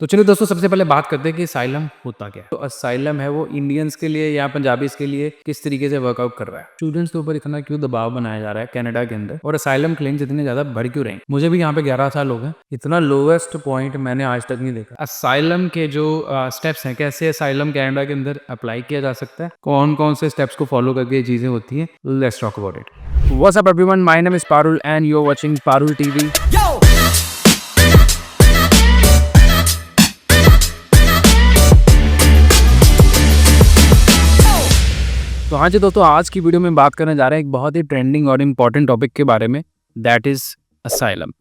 तो चलिए दोस्तों, सबसे पहले बात करते हैं कि असाइलम होता क्या है। तो असाइलम है वो इंडियंस के लिए या पंजाबीज के लिए किस तरीके से वर्कआउट कर रहा है। स्टूडेंट्स के ऊपर इतना क्यों दबाव बनाया जा रहा है कनाडा के अंदर, और असाइलम क्लेम्स इतने ज्यादा बढ़ क्यों रहे हैं। मुझे भी यहाँ पे 11 साल हो गए, इतना लोवेस्ट पॉइंट मैंने आज तक नहीं देखा। असाइलम के जो स्टेप्स हैं, कैसे असाइलम कनाडा के अंदर अप्लाई किया जा सकता है, कौन कौन से स्टेप्स को फॉलो करके ये चीजें होती हैं, let's talk about it. What's up everyone, my name is Parul and you are watching Parul TV. तो हाँ जी दोस्तों, आज की वीडियो में बात करने जा रहे हैं एक बहुत ही ट्रेंडिंग और इम्पॉर्टेंट टॉपिक के बारे में, दैट इज़ असाइलम।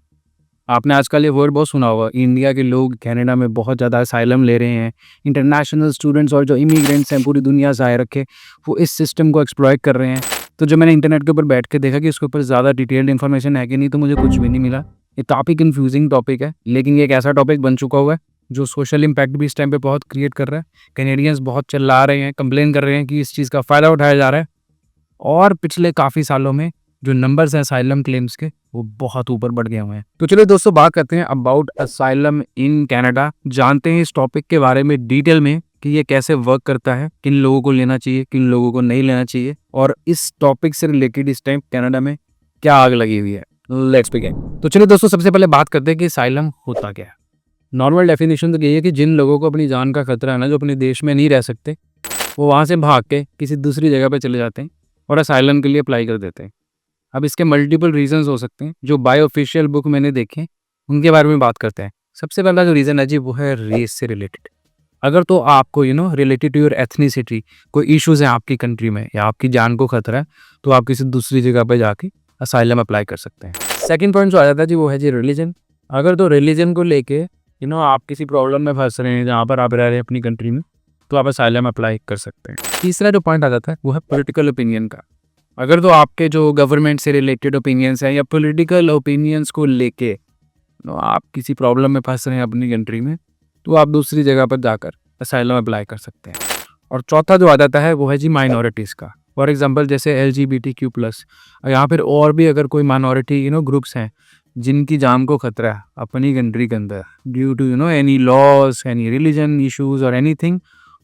आपने आजकल ये वर्ड बहुत सुना होगा। इंडिया के लोग कनाडा में बहुत ज़्यादा असाइलम ले रहे हैं। इंटरनेशनल स्टूडेंट्स और जो इमिग्रेंट्स हैं पूरी दुनिया से आए रखे, वो इस सिस्टम को एक्सप्लॉइट कर रहे हैं। तो जब मैंने इंटरनेट के ऊपर बैठ के देखा कि उसके ऊपर ज़्यादा डिटेल्ड इन्फॉर्मेशन है कि नहीं, तो मुझे कुछ भी नहीं मिला। ये काफ़ी कन्फ्यूजिंग टॉपिक है, लेकिन ये एक ऐसा टॉपिक बन चुका हुआ है जो सोशल इम्पैक्ट भी इस टाइम पे बहुत क्रिएट कर रहा है। कैनेडियंस बहुत चिल्ला रहे हैं, कंप्लेन कर रहे हैं कि इस चीज़ का फ़ायदा उठाया जा रहा है, और पिछले काफ़ी सालों में जो नंबर्स हैं असाइलम क्लेम्स के, वो बहुत ऊपर बढ़ गए हुए हैं। तो चलिए दोस्तों, बात करते हैं अबाउट असाइलम इन कनाडा। जानते हैं इस टॉपिक के बारे में डिटेल में कि ये कैसे वर्क करता है, किन लोगों को लेना चाहिए, किन लोगों को नहीं लेना चाहिए, और इस टॉपिक से रिलेटेड इस टाइम कनाडा में क्या आग लगी हुई है। Let's begin. तो चलिए दोस्तों, सबसे पहले बात करते हैं कि असाइलम होता क्या है। नॉर्मल डेफिनेशन तो यही है कि जिन लोगों को अपनी जान का खतरा है ना, जो अपने देश में नहीं रह सकते, वो वहाँ से भाग के किसी दूसरी जगह पे चले जाते हैं और असाइलम के लिए अप्लाई कर देते हैं। अब इसके मल्टीपल रीजंस हो सकते हैं। जो बाय ऑफिशियल बुक मैंने देखे, उनके बारे में बात करते हैं। सबसे पहला जो रीज़न है जी, वो है रेस से रिलेटेड। अगर तो आपको रिलेटेड टू योर एथनिसिटी कोई इश्यूज़ हैं आपकी कंट्री में, या आपकी जान को खतरा है, तो आप किसी दूसरी जगह पर जाके असाइलम अप्लाई कर सकते हैं। सेकेंड पॉइंट जो आ जाता है जी, वो है जी रिलीजन। अगर तो रिलीजन को लेके आप किसी प्रॉब्लम में फंस रहे हैं जहाँ पर आप रह रहे हैं अपनी कंट्री में, तो आप असाइलम अप्लाई कर सकते हैं। तीसरा जो पॉइंट आ जाता है, वो है पॉलिटिकल ओपिनियन का। अगर तो आपके जो गवर्नमेंट से रिलेटेड ओपिनियंस हैं या पॉलिटिकल ओपिनियंस को लेके आप किसी प्रॉब्लम में फंस रहे हैं अपनी कंट्री में, तो आप दूसरी जगह पर जाकर असाइलम अप्लाई कर सकते हैं। और चौथा जो आ जाता है, वो है जी माइनॉरिटीज़ का। फॉर एग्जांपल जैसे LGBTQ+, यहाँ फिर और भी अगर कोई माइनॉरिटी ग्रुप्स हैं जिनकी जान को खतरा है अपनी कंट्री के अंदर, due to any laws, any religion issues और एनीथिंग,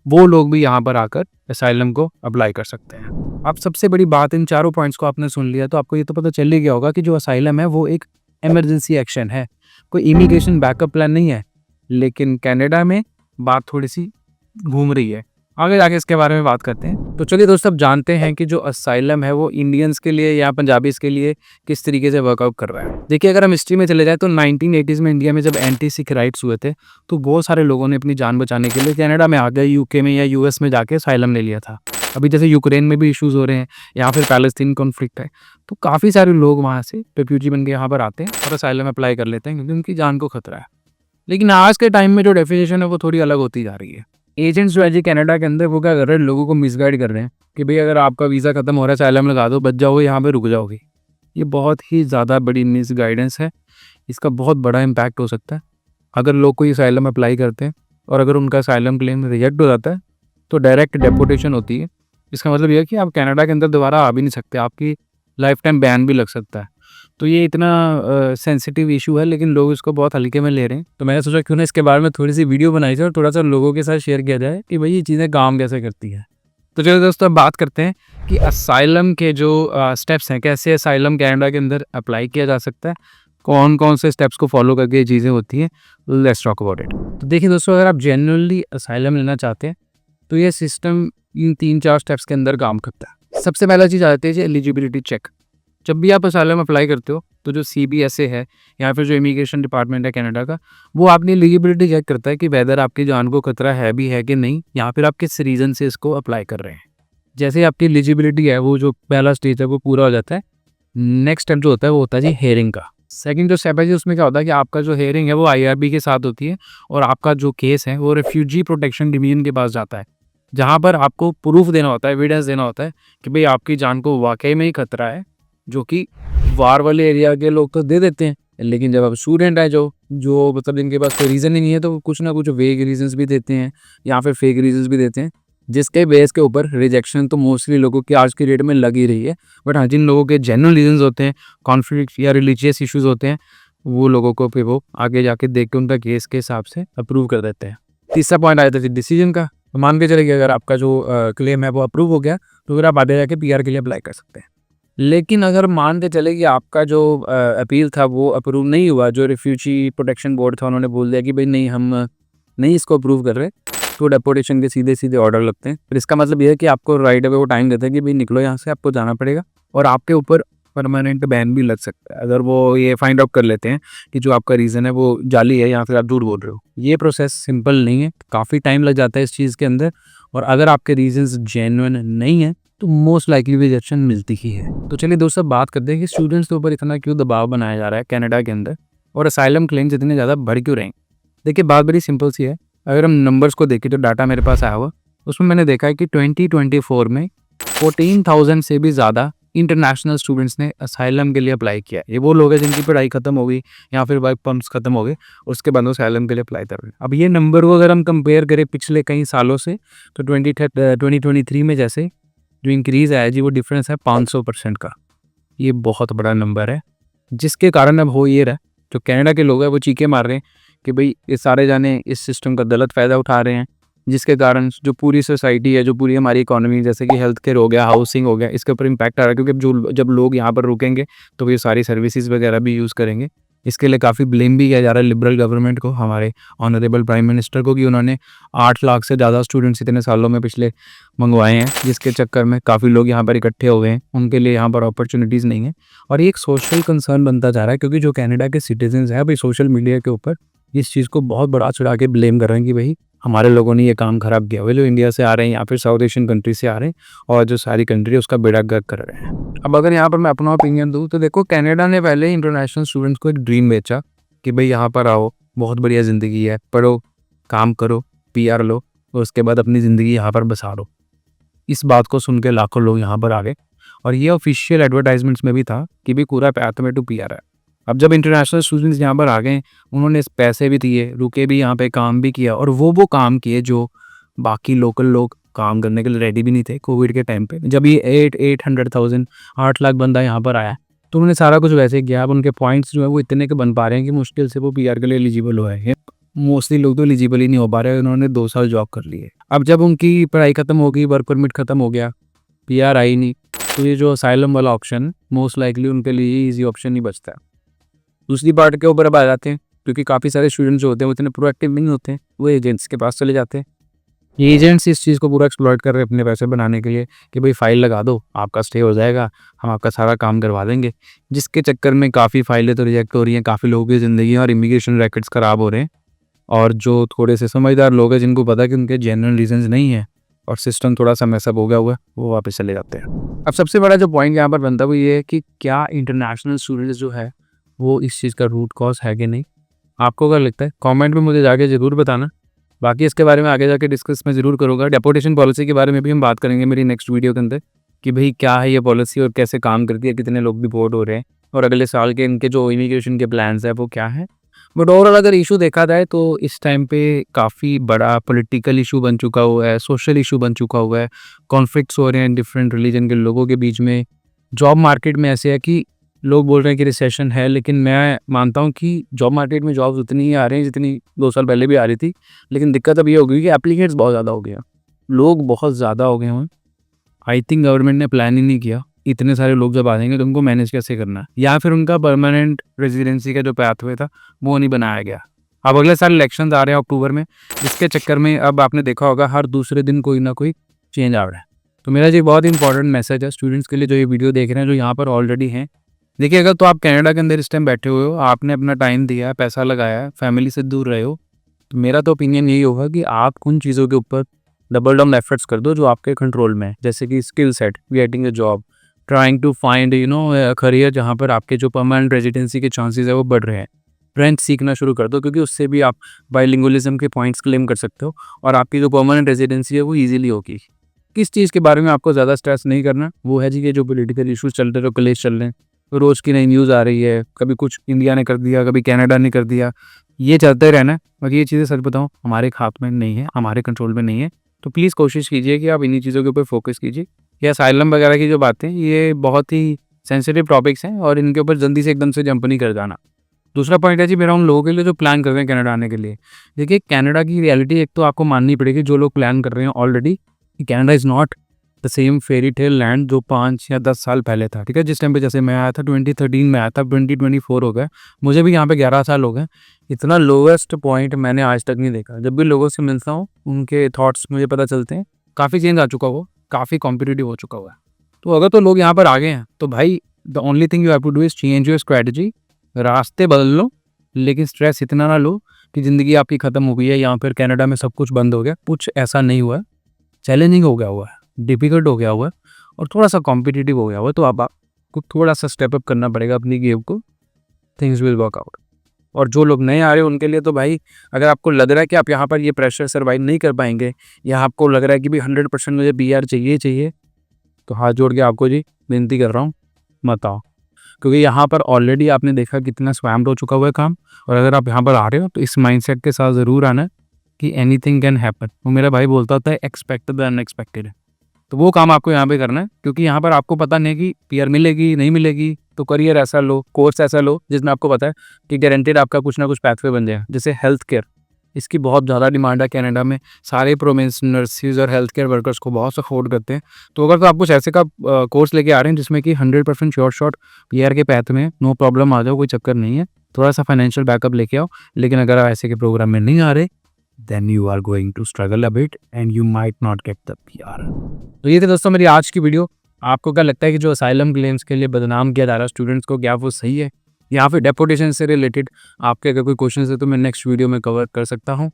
वो लोग भी यहाँ पर आकर असाइलम को अप्लाई कर सकते हैं। अब सबसे बड़ी बात, इन चारों पॉइंट्स को आपने सुन लिया तो आपको ये तो पता चल ही गया होगा कि जो असाइलम है वो एक इमरजेंसी एक्शन है, कोई इमिग्रेशन बैकअप प्लान नहीं है। लेकिन कनाडा में बात थोड़ी सी घूम रही है, आगे जाके इसके बारे में बात करते हैं। तो चलिए दोस्तों, अब जानते हैं कि जो असाइलम है वो इंडियंस के लिए या पंजाबीज के लिए किस तरीके से वर्कआउट कर रहा है। देखिए, अगर हम हिस्ट्री में चले जाए तो 1980s में इंडिया में जब एंटी सिख राइट्स हुए थे, तो बहुत सारे लोगों ने अपनी जान बचाने के लिए कनाडा में आ गए, यूके में या यूएस में जाके असाइलम ले लिया था। अभी जैसे यूक्रेन में भी इश्यूज हो रहे हैं, या फिर पैलेस्टीन कॉन्फ्लिक्ट है, तो काफ़ी सारे लोग वहाँ से रेफ्यूजी बन के यहाँ पर आते हैं और असाइलम अप्लाई कर लेते हैं क्योंकि उनकी जान को खतरा है। लेकिन आज के टाइम में जो डेफिनेशन है वो थोड़ी अलग होती जा रही है। एजेंट्स जो है जी कनाडा के अंदर, वो क्या कर रहे हैं, लोगों को मिसगाइड कर रहे हैं कि भाई अगर आपका वीज़ा खत्म हो रहा है, असाइलम लगा दो, बच जाओगे, यहाँ पे रुक जाओगे। ये बहुत ही ज़्यादा बड़ी मिसगाइडेंस है। इसका बहुत बड़ा इम्पैक्ट हो सकता है अगर लोग कोई असाइलम अप्लाई करते हैं और अगर उनका असाइलम क्लेम रिजेक्ट हो जाता है तो डायरेक्ट डेपोटेशन होती है। इसका मतलब यह है कि आप कनाडा के अंदर दोबारा आ भी नहीं सकते, आपकी लाइफ टाइम बैन भी लग सकता है। तो ये इतना सेंसिटिव इशू है, लेकिन लोग इसको बहुत हल्के में ले रहे हैं। तो मैंने सोचा क्यों ना इसके बारे में थोड़ी सी वीडियो बनाई जाए और थोड़ा सा लोगों के साथ शेयर किया जाए कि भाई ये चीज़ें काम कैसे करती है। तो चलिए दोस्तों, अब बात करते हैं कि असाइलम के जो स्टेप्स हैं, कैसे असाइलम कनाडा के अंदर अप्लाई किया जा सकता है, कौन कौन से स्टेप्स को फॉलो करके ये चीज़ें होती हैं। Let's talk about it. तो देखिए दोस्तों, अगर आप जेन्युइनली असाइलम लेना चाहते हैं तो ये सिस्टम इन 3-4 स्टेप्स के अंदर काम करता है। सबसे पहला चीज़ आ जाती है जी एलिजिबिलिटी चेक। जब भी आप असाइलम अप्लाई करते हो तो जो CBSA है या फिर जो इमिग्रेशन डिपार्टमेंट है कनाडा का, वो आपकी एलिजिबिलिटी चेक करता है कि वेदर आपकी जान को खतरा है भी है कि नहीं, या फिर आप किस रीज़न से इसको अप्लाई कर रहे हैं। जैसे आपकी एलिजिबिलिटी है, वो जो पहला स्टेज है वो पूरा हो जाता है, नेक्स्ट स्टेप जो होता है वो होता है जी हेयरिंग का। सेकंड जो स्टेप है जी, उसमें क्या होता है कि आपका जो हेयरिंग है वो IRB के साथ होती है, और आपका जो केस है वो रिफ्यूजी प्रोटेक्शन डिवीजन के पास जाता है, जहाँ पर आपको प्रूफ देना होता है, एविडेंस देना होता है कि भाई आपकी जान को वाकई में ही खतरा है। जो कि वार वाले एरिया के लोग तो दे देते हैं, लेकिन जब आप स्टूडेंट है जो मतलब इनके पास कोई रीज़न ही नहीं है, तो कुछ ना कुछ वेग रीजंस भी देते हैं या फिर फेक रीजंस भी देते हैं, जिसके बेस के ऊपर रिजेक्शन तो मोस्टली लोगों की आज की डेट में लग ही रही है। बट हाँ, जिन लोगों के जेन्युइन रीजंस होते हैं, कॉन्फ्लिक्ट या रिलीजियस इश्यूज़ होते हैं, वो लोगों को फिर वो आगे जाके देख के उनका केस के हिसाब से अप्रूव कर देते हैं। तीसरा पॉइंट आया था डिसीजन का। तो मान के चलिए अगर आपका जो क्लेम है वो अप्रूव हो गया तो फिर आप आगे जाके पीआर के लिए अप्लाई कर सकते हैं। लेकिन अगर मान के चले कि आपका जो अपील था वो अप्रूव नहीं हुआ, जो रिफ्यूजी प्रोटेक्शन बोर्ड था उन्होंने बोल दिया कि भाई नहीं, हम नहीं इसको अप्रूव कर रहे, तो डेपोटेशन के सीधे सीधे ऑर्डर लगते हैं। फिर इसका मतलब ये है कि आपको राइट अवे वो टाइम देते हैं कि भाई निकलो यहाँ से, आपको जाना पड़ेगा, और आपके ऊपर परमानेंट बैन भी लग सकता है अगर वो ये फाइंड आउट कर लेते हैं कि जो आपका रीज़न है वो जाली है या फिर आप झूठ बोल रहे हो। ये प्रोसेस सिंपल नहीं है, काफ़ी टाइम लग जाता है इस चीज़ के अंदर, और अगर आपके रीजंस जेन्युइन नहीं है तो मोस्ट लाइकली रिजेक्शन मिलती ही है। तो चलिए दोस्तों, बात करते हैं कि स्टूडेंट्स के ऊपर इतना क्यों दबाव बनाया जा रहा है कनाडा के अंदर, और असाइलम क्लेम्स इतने ज़्यादा बढ़ क्यों रहे हैं। देखिए, बात बड़ी सिंपल सी है। अगर हम नंबर्स को देखें, तो डाटा मेरे पास आया हुआ, उसमें मैंने देखा है कि 2024 में 14,000 से भी ज़्यादा इंटरनेशनल स्टूडेंट्स ने असाइलम के लिए अप्लाई किया है। ये वो लोग हैं जिनकी पढ़ाई खत्म हो गई या फिर वर्क परमिट्स खत्म हो गए, उसके बाद वो असाइलम के लिए अप्लाई कर रहे हैं। अब ये नंबर को अगर हम कंपेयर करें पिछले कई सालों से, तो 2023 में जैसे जो इंक्रीज़ आया जी, वो डिफरेंस है 500% का। ये बहुत बड़ा नंबर है, जिसके कारण अब हो ये रहा है, जो कनाडा के लोग हैं वो चीखे मार रहे हैं कि भाई ये सारे जाने इस सिस्टम का गलत फ़ायदा उठा रहे हैं, जिसके कारण जो पूरी सोसाइटी है, जो पूरी हमारी इकोनॉमी, जैसे कि हेल्थ केयर हो गया, हाउसिंग हो गया, इसके ऊपर इम्पैक्ट आ रहा है। क्योंकि जब लोग यहाँ पर रुकेंगे तो ये सारी सर्विसेज वगैरह भी यूज़ करेंगे। इसके लिए काफ़ी ब्लेम भी किया जा रहा है लिबरल गवर्नमेंट को, हमारे ऑनरेबल प्राइम मिनिस्टर को, कि उन्होंने 8 लाख से ज़्यादा स्टूडेंट्स इतने सालों में पिछले मंगवाए हैं, जिसके चक्कर में काफ़ी लोग यहाँ पर इकट्ठे हो गए हैं, उनके लिए यहाँ पर अपॉर्चुनिटीज़ नहीं है। और ये एक सोशल कंसर्न बनता जा रहा है, क्योंकि जो कनाडा के सिटीजन्स हैं भाई सोशल मीडिया के ऊपर इस चीज़ को बहुत बढ़ा चढ़ा के ब्लेम कर रहे हैं कि भाई हमारे लोगों ने ये काम खराब किया हुआ है, जो इंडिया से आ रहे हैं या फिर साउथ एशियन कंट्री से आ रहे हैं, और जो सारी कंट्री है उसका बेड़ा गर्क कर रहे हैं। अब अगर यहाँ पर मैं अपना ओपिनियन दूँ, तो देखो, कनाडा ने पहले इंटरनेशनल स्टूडेंट्स को एक ड्रीम बेचा कि भाई यहाँ पर आओ, बहुत बढ़िया ज़िंदगी है, पढ़ो, काम करो, पीआर लो, और उसके बाद अपनी ज़िंदगी यहाँ पर बसा लो। इस बात को सुन के लाखों लोग यहाँ पर आ गए, और ये ऑफिशियल एडवर्टाइजमेंट्स में भी था कि भाई पूरा पाथवे टू पीआर है। अब जब इंटरनेशनल स्टूडेंट्स यहाँ पर आ गए, उन्होंने पैसे भी दिए, रुके भी यहाँ पे, काम भी किया, और वो काम किए जो बाकी लोकल लोग काम करने के लिए रेडी भी नहीं थे कोविड के टाइम पे। जब ये 8 लाख बंदा यहाँ पर आया, तो उन्होंने सारा कुछ वैसे किया। अब उनके पॉइंट्स जो है वो इतने के बन पा रहे हैं कि मुश्किल से वो पीआर के लिए एलिजिबल हुआ है। मोस्टली लोग तो एलिजिबल ही नहीं हो पा रहे, उन्होंने 2 साल जॉब कर ली है। अब जब उनकी पढ़ाई खत्म हो गई, वर्क परमिट खत्म हो गया, पीआर आई नहीं, तो ये जो असाइलम वाला ऑप्शन मोस्ट लाइकली उनके लिए ईजी ऑप्शन नहीं बचता है। दूसरी पार्ट के ऊपर अब आ जाते हैं, क्योंकि काफ़ी सारे स्टूडेंट्स जो होते हैं वो इतने प्रोएक्टिव नहीं होते हैं, वो एजेंट्स के पास चले जाते हैं। ये एजेंट्स इस चीज़ को पूरा एक्सप्लॉइट कर रहे हैं अपने पैसे बनाने के लिए कि भाई फाइल लगा दो, आपका स्टे हो जाएगा, हम आपका सारा काम करवा देंगे, जिसके चक्कर में काफ़ी फाइलें तो रिजेक्ट हो रही हैं, काफ़ी लोगों की ज़िंदगी और इमिग्रेशन रैकेट्स ख़राब हो रहे हैं। और जो थोड़े से समझदार लोग हैं, जिनको पता है कि उनके जेन्युइन रीजंस नहीं है और सिस्टम थोड़ा सा मैसअप हो गया हुआ है, वो वापस चले जाते हैं। अब सबसे बड़ा जो पॉइंट यहाँ पर बनता है वो ये है कि क्या इंटरनेशनल स्टूडेंट्स जो है वो इस चीज़ का रूट कॉज है कि नहीं। आपको क्या लगता है, कमेंट में मुझे जाके ज़रूर बताना। बाकी इसके बारे में आगे जाके डिस्कस मैं ज़रूर करूँगा। डेपोटेशन पॉलिसी के बारे में भी हम बात करेंगे मेरी नेक्स्ट वीडियो के अंदर, कि भाई क्या है ये पॉलिसी और कैसे काम करती है, कितने लोग डिपोर्ट हो रहे हैं, और अगले साल के इनके जो इमिग्रेशन के प्लान्स हैं वो क्या है। बट ओवरऑल अगर इशू देखा जाए तो इस टाइम पे काफ़ी बड़ा पॉलिटिकल इशू बन चुका हुआ है, सोशल इशू बन चुका हुआ है, कॉन्फ्लिक्ट्स हो रहे हैं डिफरेंट रिलीजन के लोगों के बीच में। जॉब मार्केट में ऐसे है कि लोग बोल रहे हैं कि रिसेशन है, लेकिन मैं मानता हूँ कि जॉब मार्केट में जॉब्स उतनी ही आ रही हैं जितनी 2 साल पहले भी आ रही थी। लेकिन दिक्कत अब ये हो गई कि एप्लीकेंट्स बहुत ज़्यादा हो गया, लोग बहुत ज़्यादा हो गए हैं। आई थिंक गवर्नमेंट ने प्लान ही नहीं किया, इतने सारे लोग जब आ जाएंगे तो उनको मैनेज कैसे करना है, या फिर उनका परमानेंट रेजिडेंसी का जो पाथवे था वो नहीं बनाया गया। अब अगले साल इलेक्शंस आ रहे हैं अक्टूबर में, जिसके चक्कर में अब आपने देखा होगा हर दूसरे दिन कोई ना कोई चेंज आ रहा है। तो मेरा ये बहुत इंपॉर्टेंट मैसेज है स्टूडेंट्स के लिए जो ये वीडियो देख रहे हैं, जो यहाँ पर ऑलरेडी हैं। देखिए, अगर तो आप कनाडा के अंदर इस टाइम बैठे हुए हो, आपने अपना टाइम दिया है, पैसा लगाया है, फैमिली से दूर रहे हो, तो मेरा तो ओपिनियन यही होगा कि आप उन चीज़ों के ऊपर डबल डाउन एफर्ट्स कर दो जो आपके कंट्रोल में है, जैसे कि skill set, getting a job, trying to find career जहाँ पर आपके जो परमानेंट रेजिडेंसी के चांसेस है वो बढ़ रहे हैं। फ्रेंच सीखना शुरू कर दो, क्योंकि उससे भी आप बाइलिंगुअलिज्म के पॉइंट्स क्लेम कर सकते हो, और आपकी जो परमानेंट रेजिडेंसी है वो ईजिली होगी। किस चीज़ के बारे में आपको ज़्यादा स्ट्रेस नहीं करना, वो है जी कि जो पॉलिटिकल इशूज़ चल रहे हैं, जो क्लेश चल रहे हैं, तो रोज़ की नई न्यूज़ आ रही है, कभी कुछ इंडिया ने कर दिया, कभी कनाडा ने कर दिया, ये चलते रहना है। और ये चीज़ें सच बताऊँ हमारे हाथ में नहीं है, हमारे कंट्रोल में नहीं है। तो प्लीज़ कोशिश कीजिए कि आप इन्हीं चीज़ों के ऊपर फोकस कीजिए। ये असाइलम वगैरह की जो बातें, ये बहुत ही सेंसिटिव टॉपिक्स हैं, और इनके ऊपर जल्दी से एकदम से जंप नहीं कर जाना। दूसरा पॉइंट है जी मेरा उन लोगों के लिए जो प्लान कर रहे हैं कनाडा आने के लिए। देखिए कनाडा की रियलिटी एक तो आपको माननी पड़ेगी, जो लोग प्लान कर रहे हैं ऑलरेडी, कि Canada is not the same fairy tale land जो 5 या 10 साल पहले था, ठीक है? जिस टाइम पे जैसे मैं आया था 2013 में आया था, 2024 हो गया, मुझे भी यहाँ पे 11 साल हो गए। इतना लोवेस्ट पॉइंट मैंने आज तक नहीं देखा। जब भी लोगों से मिलता हूँ उनके थॉट्स मुझे पता चलते हैं, काफ़ी चेंज आ चुका हुआ, काफ़ी कॉम्पिटिटिव हो चुका हुआ है। तो अगर तो लोग यहाँ पर आ गए हैं तो भाई the only thing you have to do is change your strategy. रास्ते बदल लो, लेकिन स्ट्रेस इतना ना लो कि ज़िंदगी आपकी ख़त्म हो गई है या फिर कनाडा में सब कुछ बंद हो गया। कुछ ऐसा नहीं हुआ है। चैलेंजिंग हो गया हुआ है, डिफ़िकल्ट हो गया हुआ है और थोड़ा-सा कॉम्पिटिटिव हो गया हुआ है। तो अब आपको थोड़ा-सा स्टेप अप करना पड़ेगा अपनी गेम को, थिंग्स विल वर्क आउट। और जो लोग नए आ रहे हैं उनके लिए तो भाई, अगर आपको लग रहा है कि आप यहाँ पर ये प्रेशर सर्वाइव नहीं कर पाएँगे, या आपको लग रहा है कि भाई 100% मुझे पीआर चाहिए ही चाहिए, तो हाथ जोड़ के आपको जी विनती कर रहा हूँ, मत आओ। क्योंकि यहाँ पर ऑलरेडी आपने देखा कितना स्वैम्प्ड हो चुका हुआ है काम। और अगर आप यहाँ पर आ रहे हो तो इस माइंडसेट के साथ ज़रूर आना कि एनीथिंग कैन हैपन। वो मेरा भाई बोलता होता है एक्सपेक्ट द अनएक्सपेक्टेड। तो वो काम आपको यहाँ पे करना है, क्योंकि यहाँ पर आपको पता नहीं है कि पीआर मिलेगी नहीं मिलेगी। तो करियर ऐसा लो, कोर्स ऐसा लो जिसमें आपको पता है कि गारंटेड आपका कुछ ना कुछ पाथवे बन जाएगा। जैसे हेल्थ केयर, इसकी बहुत ज़्यादा डिमांड है कनाडा में। सारे प्रोविंस नर्सिस और हेल्थ केयर वर्कर्स को बहुत सपोर्ट करते हैं। तो अगर तो आप कुछ ऐसे का कोर्स लेके आ रहे हैं जिसमें कि 100% श्योर शॉट पीआर के पैथ में नो प्रॉब्लम आ जाओ, कोई चक्कर नहीं है, थोड़ा सा फाइनेंशियल बैकअप लेके आओ। लेकिन अगर आप ऐसे के प्रोग्राम में नहीं आ रहे, then you are going to struggle a bit and you might not get the PR। तो ये थे दोस्तों मेरी आज की वीडियो। आपको क्या लगता है कि जो असाइलम क्लेम्स के लिए बदनाम किया जा रहा है स्टूडेंट्स को, क्या वो सही है? या फिर डेपोटेशन से रिलेटेड आपके अगर कोई क्वेश्चन है तो मैं नेक्स्ट वीडियो में कवर कर सकता हूँ।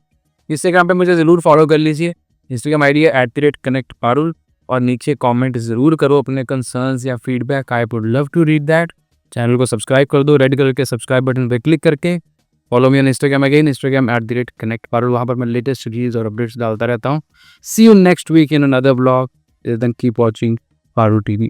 इंस्टाग्राम पे मुझे ज़रूर फॉलो कर लीजिए। इंस्टाग्राम आईडी है @connectparul। और नीचे कमेंट ज़रूर करो अपने कंसर्न्स या feedback, I would love to read that. Channel को सब्सक्राइब कर दो रेड कलर के सब्सक्राइब बटन पर क्लिक करके। Follow me on Instagram again, Instagram @connectparul। वहाँ पर मैं लेटेस्ट रील्स और अपडेट्स डालता रहता हूँ। See you next week in another vlog. Then keep watching Parul TV.